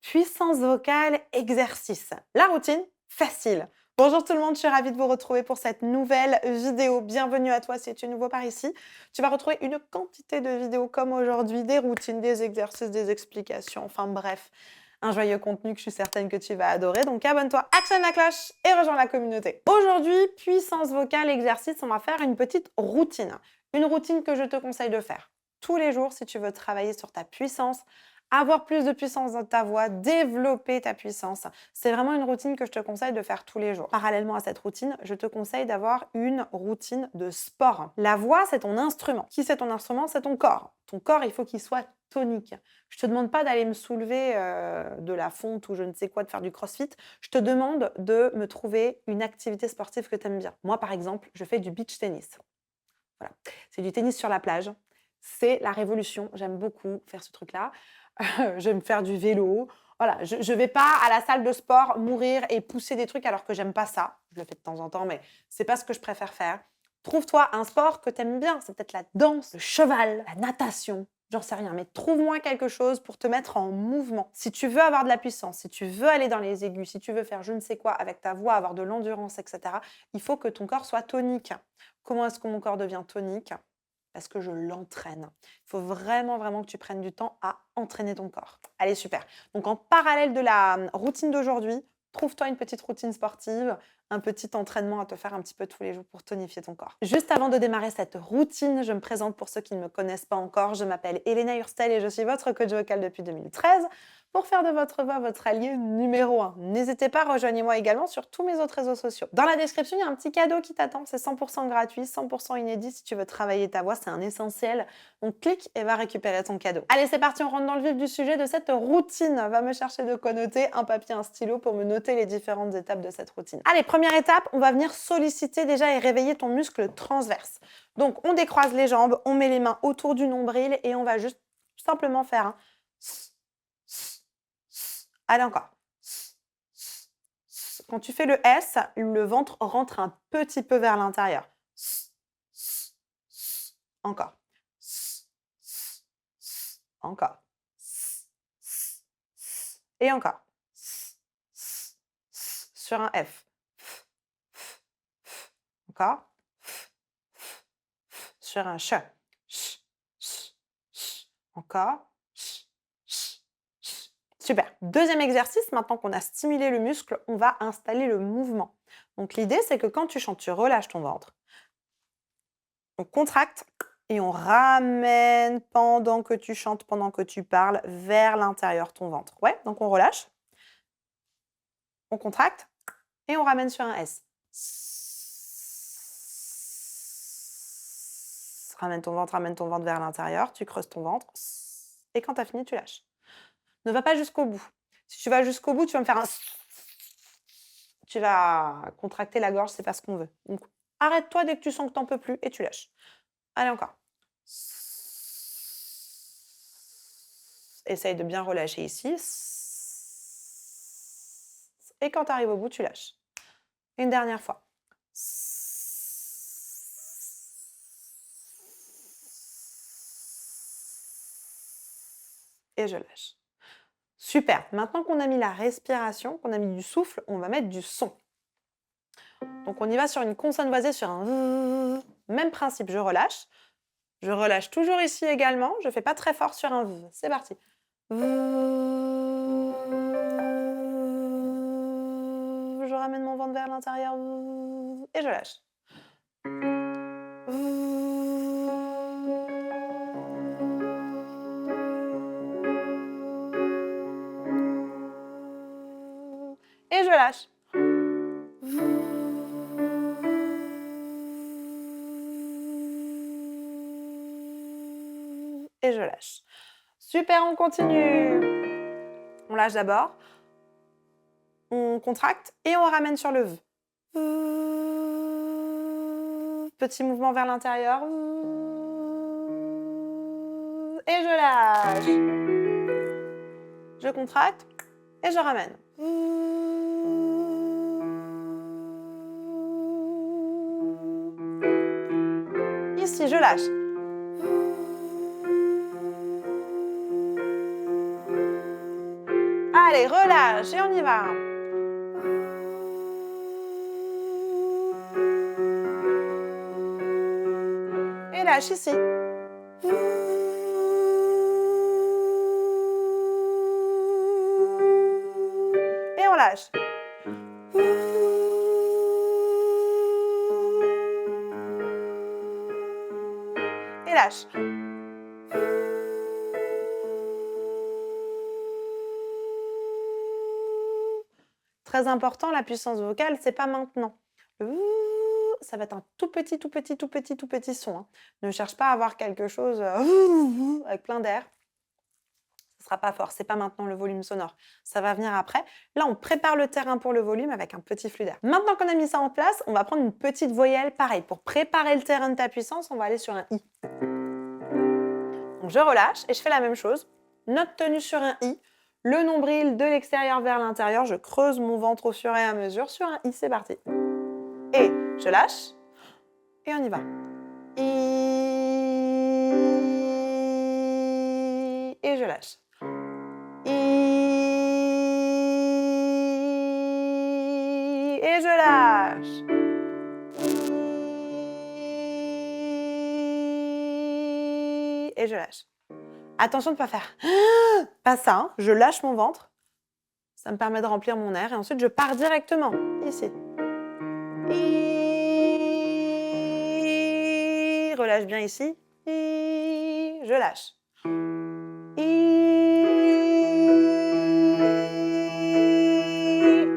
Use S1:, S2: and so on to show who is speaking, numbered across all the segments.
S1: Puissance vocale, exercice. La routine, facile. Bonjour tout le monde, je suis ravie de vous retrouver pour cette nouvelle vidéo. Bienvenue à toi si tu es nouveau par ici. Tu vas retrouver une quantité de vidéos comme aujourd'hui, des routines, des exercices, des explications, enfin bref, un joyeux contenu que je suis certaine que tu vas adorer. Donc abonne-toi, actionne la cloche et rejoins la communauté. Aujourd'hui, puissance vocale, exercice, on va faire une petite routine. Une routine que je te conseille de faire tous les jours si tu veux travailler sur ta puissance, avoir plus de puissance dans ta voix, développer ta puissance. C'est vraiment une routine que je te conseille de faire tous les jours. Parallèlement à cette routine, je te conseille d'avoir une routine de sport. La voix, c'est ton instrument. Qui c'est ton instrument? C'est ton corps. Ton corps, il faut qu'il soit tonique. Je te demande pas d'aller me soulever de la fonte ou je ne sais quoi, de faire du crossfit. Je te demande de me trouver une activité sportive que tu aimes bien. Moi, par exemple, je fais du beach tennis. Voilà. C'est du tennis sur la plage. C'est la révolution. J'aime beaucoup faire ce truc-là. J'aime faire du vélo. Voilà, je ne vais pas à la salle de sport mourir et pousser des trucs alors que j'aime pas ça. Je le fais de temps en temps, mais c'est pas ce que je préfère faire. Trouve-toi un sport que tu aimes bien. C'est peut-être la danse, le cheval, la natation. J'en sais rien, mais trouve-moi quelque chose pour te mettre en mouvement. Si tu veux avoir de la puissance, si tu veux aller dans les aigus, si tu veux faire je ne sais quoi avec ta voix, avoir de l'endurance, etc., il faut que ton corps soit tonique. Comment est-ce que mon corps devient tonique? Parce que je l'entraîne. Il faut vraiment, vraiment que tu prennes du temps à entraîner ton corps. Allez, super. Donc, en parallèle de la routine d'aujourd'hui, trouve-toi une petite routine sportive, un petit entraînement à te faire un petit peu tous les jours pour tonifier ton corps. Juste avant de démarrer cette routine, je me présente pour ceux qui ne me connaissent pas encore. Je m'appelle Elena Hurstel et je suis votre coach vocal depuis 2013 pour faire de votre voix votre allié numéro 1. N'hésitez pas, rejoignez-moi également sur tous mes autres réseaux sociaux. Dans la description, il y a un petit cadeau qui t'attend. C'est 100% gratuit, 100% inédit. Si tu veux travailler ta voix, c'est un essentiel. Donc, clique et va récupérer ton cadeau. Allez, c'est parti, on rentre dans le vif du sujet de cette routine. Va me chercher de quoi noter, un papier, un stylo pour me noter les différentes étapes de cette routine. Allez, première étape, on va venir solliciter déjà et réveiller ton muscle transverse. Donc, on décroise les jambes, on met les mains autour du nombril et on va juste simplement faire un... Allez, encore. Quand tu fais le S, le ventre rentre un petit peu vers l'intérieur. Encore. Encore. Et encore. Sur un F. Encore. Sur un CH. Encore. Super. Deuxième exercice, maintenant qu'on a stimulé le muscle, on va installer le mouvement. Donc l'idée, c'est que quand tu chantes, tu relâches ton ventre. On contracte et on ramène pendant que tu chantes, pendant que tu parles, vers l'intérieur ton ventre. Ouais, donc on relâche. On contracte et on ramène sur un S. Ramène ton ventre vers l'intérieur. Tu creuses ton ventre. Et quand tu as fini, tu lâches. Ne va pas jusqu'au bout. Si tu vas jusqu'au bout, tu vas me faire un... Tu vas contracter la gorge, c'est pas ce qu'on veut. Donc, arrête-toi dès que tu sens que tu n'en peux plus et tu lâches. Allez, encore. Essaye de bien relâcher ici. Et quand tu arrives au bout, tu lâches. Une dernière fois. Et je lâche. Super. Maintenant qu'on a mis la respiration, qu'on a mis du souffle, on va mettre du son. Donc, on y va sur une consonne voisée, sur un... Même principe, je relâche. Je relâche toujours ici également. Je ne fais pas très fort sur un V. C'est parti. Je ramène mon ventre vers l'intérieur. Et je lâche. Et je lâche. Et je lâche. Super, on continue. On lâche d'abord. On contracte et on ramène sur le V. Petit mouvement vers l'intérieur. Et je lâche. Je contracte et je ramène. Ici, je lâche. Allez, relâche et on y va. Et lâche ici. Et on lâche. Et lâche. Très important, la puissance vocale, c'est pas maintenant. Ça va être un tout petit son. Hein. Ne cherche pas à avoir quelque chose avec plein d'air. Ce sera pas fort, c'est pas maintenant le volume sonore. Ça va venir après. Là, on prépare le terrain pour le volume avec un petit flux d'air. Maintenant qu'on a mis ça en place, on va prendre une petite voyelle. Pareil, pour préparer le terrain de ta puissance, on va aller sur un I. Donc, je relâche et je fais la même chose. Note tenue sur un I. Le nombril de l'extérieur vers l'intérieur. Je creuse mon ventre au fur et à mesure sur un I. C'est parti. Et je lâche. Et on y va. I. Et je lâche. I. Et je lâche. I. Et je lâche. Attention de ne pas faire pas ça. Hein. Je lâche mon ventre. Ça me permet de remplir mon air. Et ensuite, je pars directement ici. I. Relâche bien ici. I. Je lâche. I.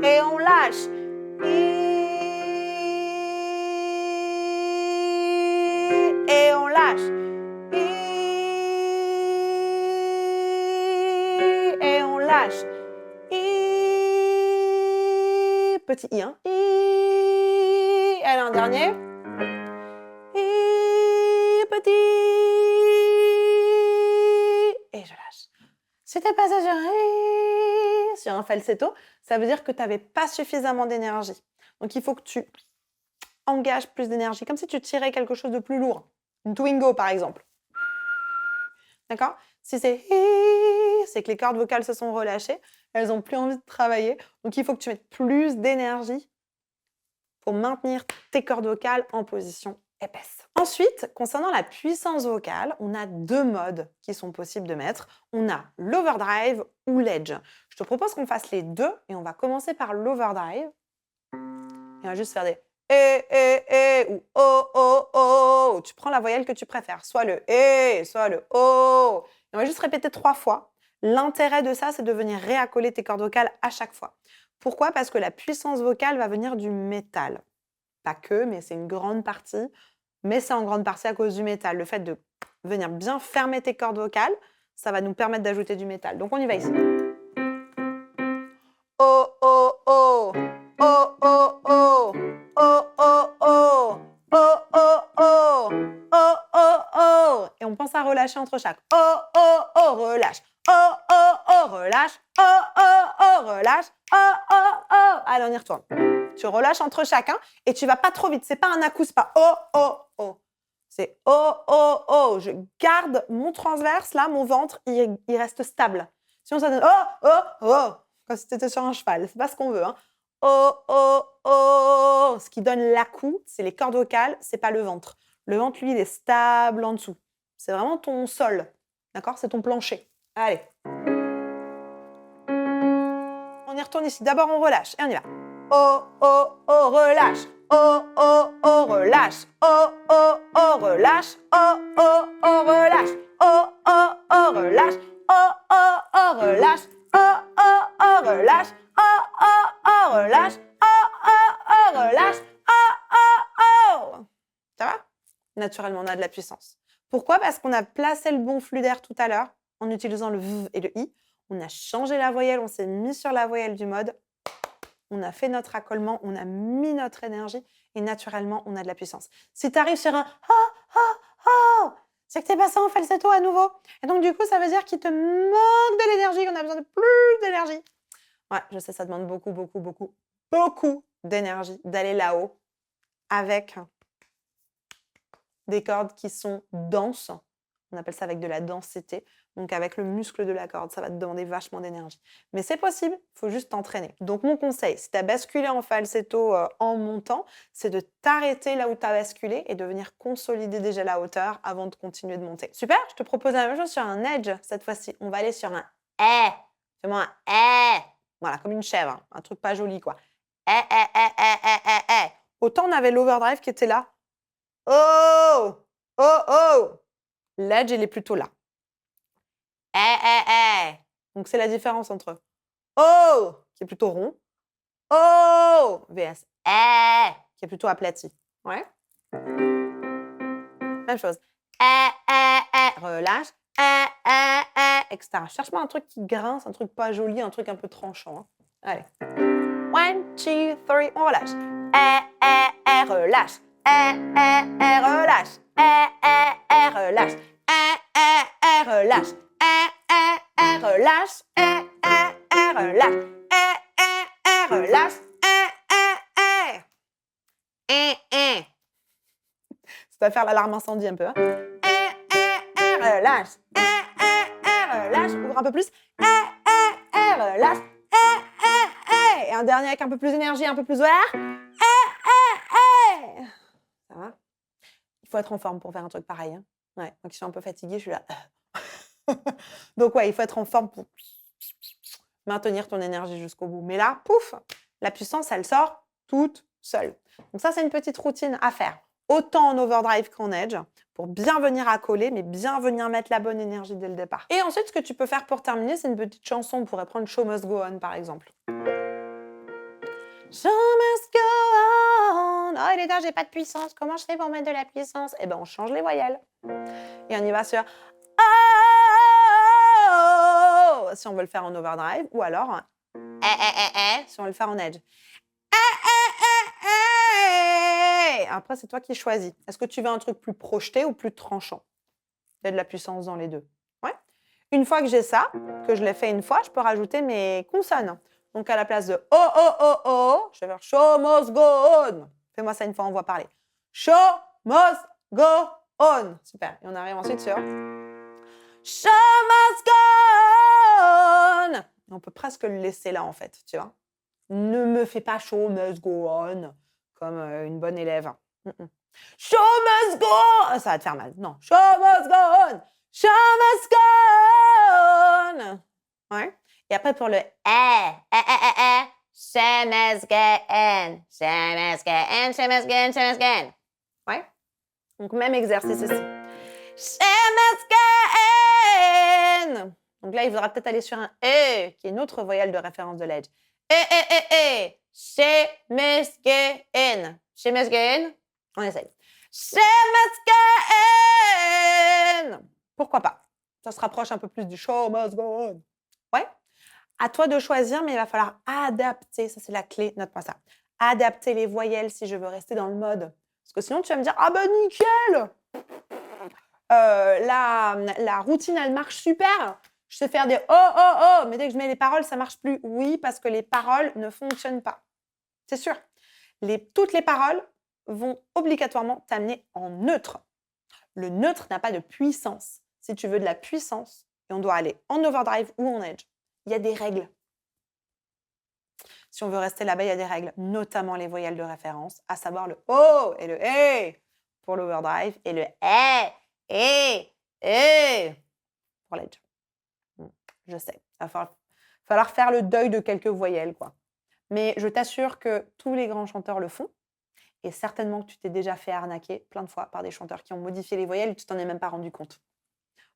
S1: Et on lâche. I. Et on lâche. I. Et on lâche. I. Petit I. Hein. I. Allez, un dernier. I. Petit. Et je lâche. Si tu es passé sur un falsetto, ça veut dire que tu n'avais pas suffisamment d'énergie. Donc, il faut que tu engages plus d'énergie, comme si tu tirais quelque chose de plus lourd. Une Twingo, par exemple. D'accord? Si c'est que les cordes vocales se sont relâchées, elles n'ont plus envie de travailler. Donc, il faut que tu mettes plus d'énergie pour maintenir tes cordes vocales en position épaisse. Ensuite, concernant la puissance vocale, on a deux modes qui sont possibles de mettre. On a l'overdrive ou l'edge. Je te propose qu'on fasse les deux et on va commencer par l'overdrive. Et on va juste faire des ou oh. Tu prends la voyelle que tu préfères, soit le soit le oh. Et on va juste répéter 3 fois. L'intérêt de ça, c'est de venir réaccoler tes cordes vocales à chaque fois. Pourquoi? Parce que la puissance vocale va venir du métal. Pas que, mais c'est une grande partie. Mais c'est en grande partie à cause du métal. Le fait de venir bien fermer tes cordes vocales, ça va nous permettre d'ajouter du métal. Donc, on y va ici. Oh, oh, oh. Oh, oh, oh. Oh, oh, oh. Oh, oh, oh. Oh, oh, oh. Et on pense à relâcher entre chaque. Oh, oh, oh, relâche. Oh, oh, oh, relâche. Oh, oh, oh, relâche. Oh, oh, oh. Allez, on y retourne. Tu relâches entre chacun et tu vas pas trop vite. C'est pas un à-coup, c'est pas oh, oh, oh. C'est oh, oh, oh. Je garde mon transverse, là, mon ventre, il reste stable. Sinon, ça donne oh, oh, oh. Comme si tu étais sur un cheval. C'est pas ce qu'on veut. Hein. Oh, oh, oh. Ce qui donne l'à-coup, c'est les cordes vocales, c'est pas le ventre. Le ventre, lui, il est stable en dessous. C'est vraiment ton sol. D'accord? C'est ton plancher. Allez. On y retourne ici. D'abord, on relâche et on y va. Oh, oh, oh, relâche. Oh, oh, oh, relâche. Oh, oh, oh, relâche. Oh, oh, oh, relâche. Oh, oh, oh, relâche. Oh, oh, oh, relâche. Oh, oh, oh, relâche. Oh, oh, oh, relâche. Oh, oh, oh, relâche. Oh, oh, oh. Ça va? Naturellement, on a de la puissance. Pourquoi? Parce qu'on a placé le bon flux d'air tout à l'heure en utilisant le V et le I. On a changé la voyelle, on s'est mis sur la voyelle du mode. On a fait notre accolement, on a mis notre énergie et naturellement, on a de la puissance. Si tu arrives sur un c'est que tu es passé en falsetto à nouveau. Et donc, du coup, ça veut dire qu'il te manque de l'énergie, qu'on a besoin de plus d'énergie. Ouais, je sais, ça demande beaucoup d'énergie d'aller là-haut avec des cordes qui sont denses On appelle ça avec de la densité. Donc, avec le muscle de la corde, ça va te demander vachement d'énergie. Mais c'est possible, il faut juste t'entraîner. Donc, mon conseil, si tu as basculé en falsetto en montant, c'est de t'arrêter là où tu as basculé et de venir consolider déjà la hauteur avant de continuer de monter. Super, je te propose la même chose sur un edge cette fois-ci. On va aller sur un « eh ». Fais-moi un « eh ». Voilà, comme une chèvre, hein. Un truc pas joli, quoi. « Eh, eh, eh, eh, eh, eh, eh ». Autant on avait l'overdrive qui était là. Oh, oh, oh. L'edge, il est plutôt là. Eh, eh, eh. Donc, c'est la différence entre oh, qui est plutôt rond, oh, vs eh, qui est plutôt aplati. Ouais. Même chose. Relâche. Etc. Cherche-moi un truc qui grince, un truc pas joli, un truc un peu tranchant. Hein. Allez. 1, 2, 3, on relâche. Relâche. Relâche. Relâche. Relâche. Relâche. Relâche. Relâche. Ça va faire l'alarme incendie un peu. Hein. Relâche. Relâche. Ouvre un peu plus. Relâche. Et un dernier avec un peu plus d'énergie, un peu plus ouvert. Ça va? Il faut être en forme pour faire un truc pareil. Hein. Ouais. Donc, je suis un peu fatiguée, je suis là. Donc, ouais, il faut être en forme pour maintenir ton énergie jusqu'au bout. Mais là, pouf, la puissance, elle sort toute seule. Donc, ça, c'est une petite routine à faire. Autant en overdrive qu'en edge, pour bien venir à coller, mais bien venir mettre la bonne énergie dès le départ. Et ensuite, ce que tu peux faire pour terminer, c'est une petite chanson. On pourrait prendre Show Must Go On, par exemple. Show must go on. Oh, il est tard, j'ai pas de puissance. Comment je fais pour mettre de la puissance? Eh bien, on change les voyelles. Et on y va sur oh, si on veut le faire en overdrive, ou alors si on veut le faire en edge. Après, c'est toi qui choisis. Est-ce que tu veux un truc plus projeté ou plus tranchant? Il y a de la puissance dans les deux. Ouais. Une fois que j'ai ça, que je l'ai fait une fois, je peux rajouter mes consonnes. Donc, à la place de oh, oh, oh, oh, je vais faire show must go on. Fais-moi ça une fois, on va parler. Show must go on. Super. Et on arrive ensuite sur show must go on. On peut presque le laisser là, en fait, tu vois. Ne me fais pas show must go on comme une bonne élève. Show must go on. Ça va te faire mal. Non. Show must go on. Show must go on. Ouais. Et après, pour le show must go on. Show must go on. Show must go on. Show must go on. Ouais. Donc, même exercice ici. Show must go on. Donc là, il faudra peut-être aller sur un E, qui est une autre voyelle de référence de l'edge. She must go in. She must go in. On essaye. She must go in. Pourquoi pas? Ça se rapproche un peu plus du show must go on. Ouais. À toi de choisir, mais il va falloir adapter. Ça, c'est la clé. Note-moi ça. Adapter les voyelles si je veux rester dans le mode. Parce que sinon, tu vas me dire, ah ben nickel, la routine, elle marche super. Je sais faire des oh, oh, oh, mais dès que je mets les paroles, ça ne marche plus. Oui, parce que les paroles ne fonctionnent pas. C'est sûr. Toutes les paroles vont obligatoirement t'amener en neutre. Le neutre n'a pas de puissance. Si tu veux de la puissance, et on doit aller en overdrive ou en edge, il y a des règles. Si on veut rester là-bas, il y a des règles, notamment les voyelles de référence, à savoir le O et le E pour l'overdrive et le E pour l'edge. Je sais, il va falloir faire le deuil de quelques voyelles, quoi. Mais je t'assure que tous les grands chanteurs le font. Et certainement que tu t'es déjà fait arnaquer plein de fois par des chanteurs qui ont modifié les voyelles et tu t'en es même pas rendu compte.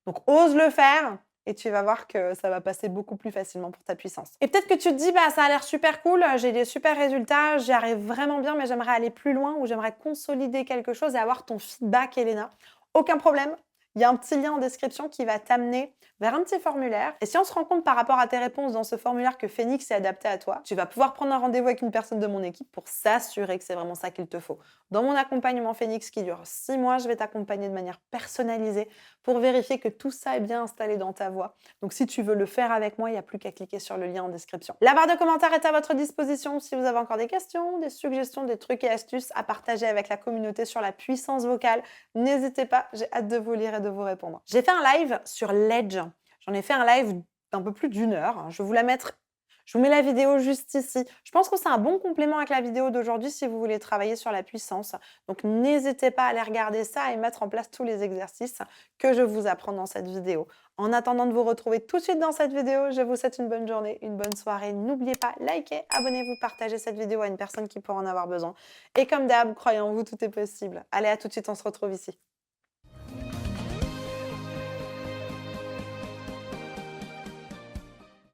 S1: Donc, ose le faire et tu vas voir que ça va passer beaucoup plus facilement pour ta puissance. Et peut-être que tu te dis, bah, ça a l'air super cool, j'ai des super résultats, j'y arrive vraiment bien, mais j'aimerais aller plus loin ou j'aimerais consolider quelque chose et avoir ton feedback, Elena. Aucun problème. Il y a un petit lien en description qui va t'amener vers un petit formulaire. Et si on se rend compte par rapport à tes réponses dans ce formulaire que Phoenix est adapté à toi, tu vas pouvoir prendre un rendez-vous avec une personne de mon équipe pour s'assurer que c'est vraiment ça qu'il te faut. Dans mon accompagnement Phoenix qui dure 6 mois, je vais t'accompagner de manière personnalisée pour vérifier que tout ça est bien installé dans ta voix. Donc si tu veux le faire avec moi, il n'y a plus qu'à cliquer sur le lien en description. La barre de commentaires est à votre disposition si vous avez encore des questions, des suggestions, des trucs et astuces à partager avec la communauté sur la puissance vocale. N'hésitez pas, j'ai hâte de vous lire et de vous répondre. J'ai fait un live sur l'Edge. J'en ai fait un live d'un peu plus d'1 heure. Je vais vous la mettre. Je vous mets la vidéo juste ici. Je pense que c'est un bon complément avec la vidéo d'aujourd'hui si vous voulez travailler sur la puissance. Donc n'hésitez pas à aller regarder ça et mettre en place tous les exercices que je vous apprends dans cette vidéo. En attendant de vous retrouver tout de suite dans cette vidéo, je vous souhaite une bonne journée, une bonne soirée. N'oubliez pas, likez, abonnez-vous, partagez cette vidéo à une personne qui pourra en avoir besoin. Et comme d'hab, croyez en vous, tout est possible. Allez, à tout de suite, on se retrouve ici.